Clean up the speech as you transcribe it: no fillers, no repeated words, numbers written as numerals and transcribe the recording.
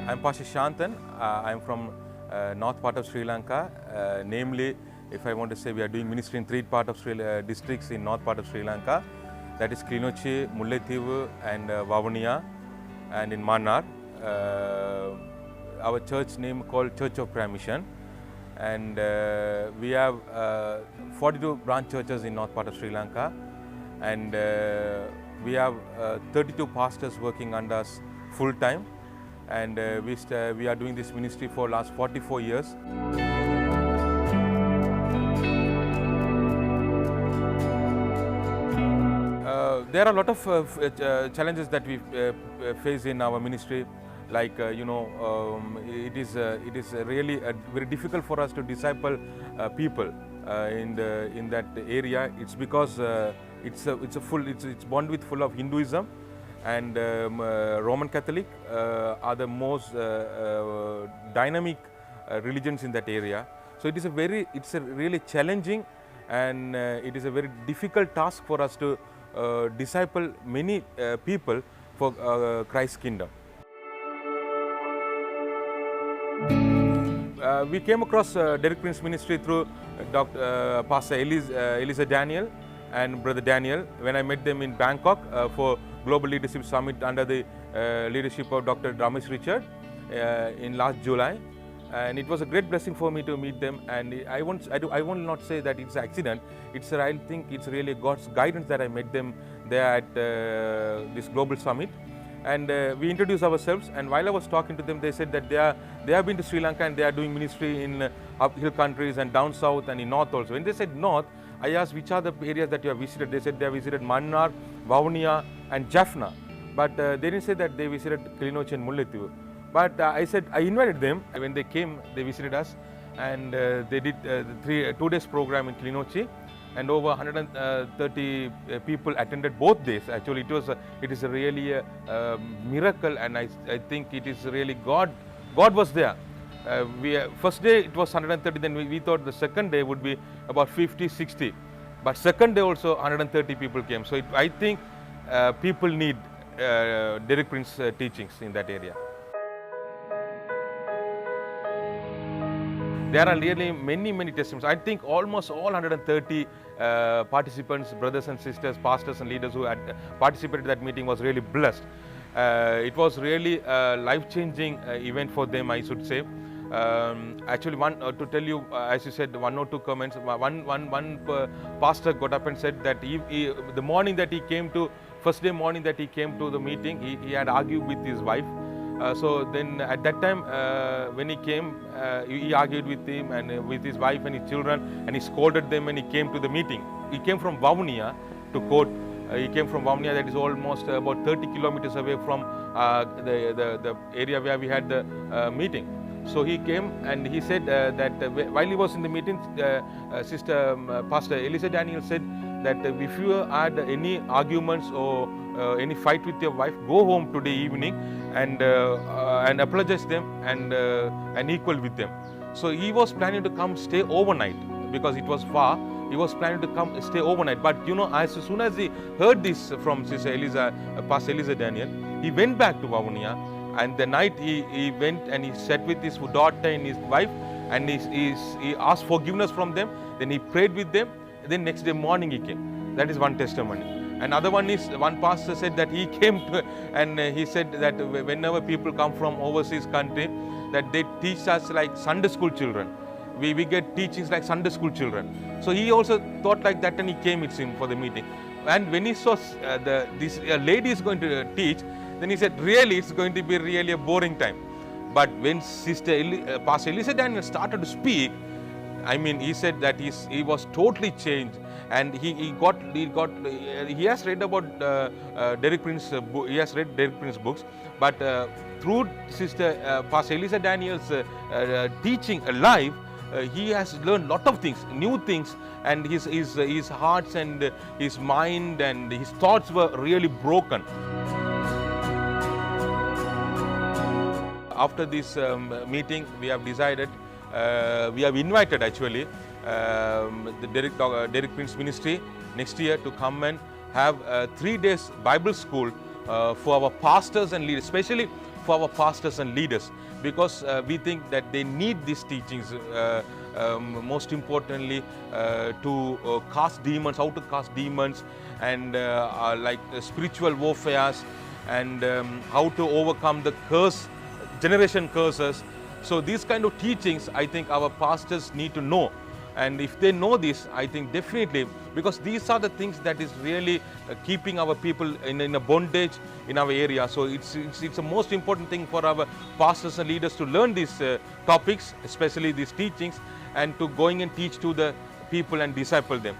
I'm Pastor Shantan. I'm from north part of Sri Lanka. Namely, if I want to say, we are doing ministry in three districts in north part of Sri Lanka. That is Klinochi, Mullaitivu and Vavuniya, and in Mannar. Our church name called Church of Prayer Mission. And we have 42 branch churches in north part of Sri Lanka. And we have 32 pastors working under us full time. And we are doing this ministry for last 44 years. There are a lot of challenges that we face in our ministry. Like it is really very difficult for us to disciple people in that area. It's because it's bonded with full of Hinduism. And Roman Catholic are the most dynamic religions in that area. So it's a really challenging and it is a very difficult task for us to disciple many people for Christ's kingdom. We came across Derek Prince Ministries through Pastor Elisa Daniel and Brother Daniel when I met them in Bangkok for Global Leadership Summit under the leadership of Dr. Ramesh Richard in last July, and it was a great blessing for me to meet them. And I will not say that it's an accident. I think it's really God's guidance that I met them there at this global summit. And we introduced ourselves. And while I was talking to them, they said that they have been to Sri Lanka and they are doing ministry in uphill countries and down south and in north also. When they said north, I asked which are the areas that you have visited. They said they have visited Mannar, Vavuniya and Jaffna. But they didn't say that they visited Klinochi and Mullaitivu. But I said, I invited them. When they came, they visited us. And they did the 2 days program in Klinochi. And over 130 people attended both days. Actually, it is really a miracle. And I think it is really God was there. First day it was 130, then we thought the second day would be about 50, 60. But second day also 130 people came. So I think people need Derek Prince teachings in that area. There are really many testimonies. I think almost all 130 participants, brothers and sisters, pastors and leaders who had participated in that meeting was really blessed. It was really a life-changing event for them, I should say. Actually, to tell you, as you said, one or two comments. One pastor got up and said that the morning that he came to, first day morning that he came to the meeting, he had argued with his wife. So then at that time, when he came, he argued with him and with his wife and his children, and he scolded them when he came to the meeting. He came from Vavuniya to quote. He came from Vavuniya, that is almost about 30 kilometers away from the area where we had the meeting. So he came and he said that while he was in the meeting, Pastor Elisa Daniel said that if you had any arguments or any fight with your wife, go home today evening and apologize them and equal with them. So he was planning to come stay overnight because it was far. He was planning to come stay overnight. But as soon as he heard this from Sister Pastor Elisa Daniel, he went back to Vavuniya. And the night he went and he sat with his daughter and his wife, and he asked forgiveness from them. Then he prayed with them. Then next day morning he came. That is one testimony. Another one is, one pastor said that he came to, and he said that whenever people come from overseas country, that they teach us like Sunday school children. We get teachings like Sunday school children. So he also thought like that and he came with him for the meeting. And when he saw this lady is going to teach, then he said, really, it's going to be really a boring time. But when Pastor Elisa Daniel started to speak, I mean, he said that he was totally changed, and he has read about Derek Prince. He has read Derek Prince books, but through Pastor Elisa Daniel's teaching live, he has learned lot of things, new things, and his hearts and his mind and his thoughts were really broken. After this meeting, we have decided, we have invited actually the Derek Prince Ministry next year to come and have 3 days Bible school for our pastors and leaders, especially for our pastors and leaders, because we think that they need these teachings, most importantly to cast demons, how to cast demons, and like spiritual warfares, and how to overcome the generation curses. So these kind of teachings, I think our pastors need to know. And if they know this, I think definitely, because these are the things that is really keeping our people in a bondage in our area. So it's the most important thing for our pastors and leaders to learn these topics, especially these teachings, and to going and teach to the people and disciple them.